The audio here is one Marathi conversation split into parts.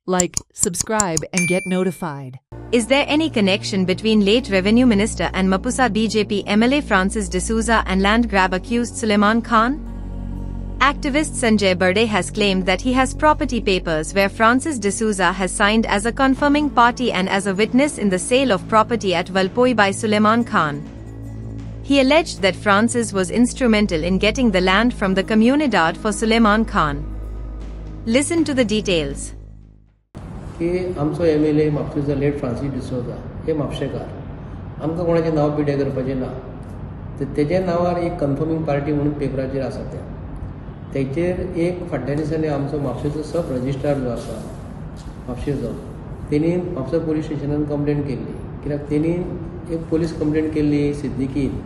like, subscribe and get notified. Is there any connection between late Revenue Minister and Mapusa BJP MLA Francis D'Souza and land grab accused Suleiman Khan? Activist Sanjay Burde has claimed that he has property papers where Francis D'Souza has signed as a confirming party and as a witness in the sale of property at Valpoi by Suleiman Khan. He alleged that Francis was instrumental in getting the land from the Comunidad for Suleiman Khan. Listen to the details. की आमचो MLA म्हापशेचो लेट फ्रांसीस डिसोजा हे म्हापशेकार आमकां कोणाचें नांव पिड्यार करपाचें ना तेजे नांवार एक कन्फर्मींग पार्टी म्हणून पेपराचेर आसा तेचेर एक फाटल्या दिसांनी आमचो म्हापशेचो सब रजिस्ट्रार जो आसा म्हापशेचो तेणी म्हापसा पुलीस स्टेशनान कंप्लेंट केल्ली कित्याक तेणी एक पुलीस कंप्लेंट केल्ली सिद्दीकीन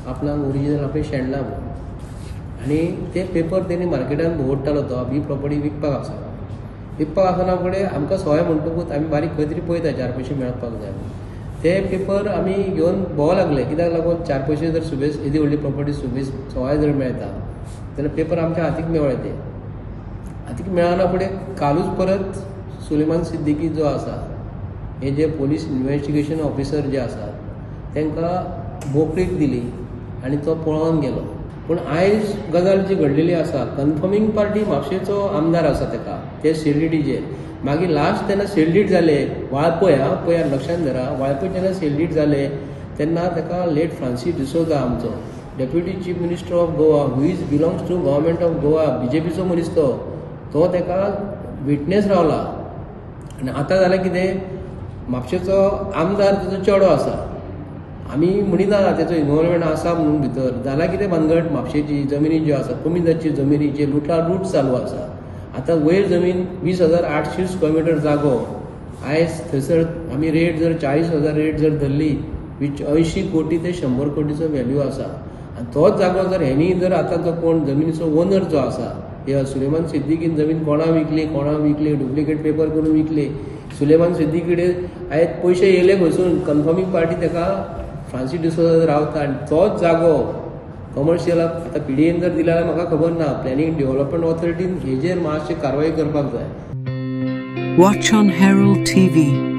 आपणाक ओरिजिनल आपलें शेणला म्हणून आनी ते पेपर तेणी मार्केटान भोंवडटालो तो ही प्रॉपर्टी विकपाक आसा विकपाक आसना फुडें आमकां सवाय म्हणटकूच आमी बारीक खंय तरी पळयता 4 पयशे मेळपाक जाय ते पेपर आमी घेवन भोंव लागले कित्याक लागून 4 पयशे जर सुबेज येदी व्हडली प्रॉपर्टी सुबेज सवाय जर मेळटा जाल्यार पेपर आमच्या हातीक मेवळे ते हातीक मेळना फुडें कालूच परत सुलेमान सिद्दीकी जो आसा हे जे पुलीस इन्व्हेस्टिगेशन ऑफिसर जे आसात तांकां बोकळीक दिली आनी तो पळोवन गेलो पूण आयज गजाल जी घडलेली आसा कन्फर्मींग पार्टी म्हापशेचो आमदार आसा ताका ते सेल्डीटीचेर मागीर लास्ट तेन्ना सेल्डीट जाले वाळपय पळयात लक्षांत धरा वाळपय जेन्ना सेल्डीट जाले तेन्ना ताका लेट फ्रांसीस डिसोजा आमचो deputy chief minister of Goa who is belongs to government of Goa BJPचो मनीस तो ताका विटनेस रावला आनी आतां जालें कितें म्हापशेचो आमदार ताचो चेडो आसा आमी म्हणिना तेचो इन्वॉल्वमेंट आसा म्हणून भितर जाल्यार कितें भानगड म्हापशेची जमिनी ज्यो आसा कमी जातची जमिनीचे लूट चालू आसा आतां वयर जमीन 20,800 स्क्वेअर मिटर जागो आयज थंयसर आमी रेट जर 40,000 रेट जर धरली 80 कोटी ते 100 कोटीचो व्हॅल्यू आसा आनी तोच जागो जर हेणी जर आतां जो कोण जमिनीचो ओनर जो आसा हे सुलेमान सिद्दीकीन जमीन कोणा विकली डुप्लिकेट पेपर करून विकली सुलेमान सिद्दीकी कडेन आयज पयशे येयले खंयसून कन्फर्मींग पार्टी ताका फ्रांसीस डिसोजा रावता आनी तोच जागो कमर्शियलाक आतां PDAन जर दिला जाल्यार म्हाका खबर ना प्लॅनिंग डेव्हलपमेंट ऑथॉरिटीन हेजेर मातशें कारवाय करपाक जाय. Watch on Herald TV.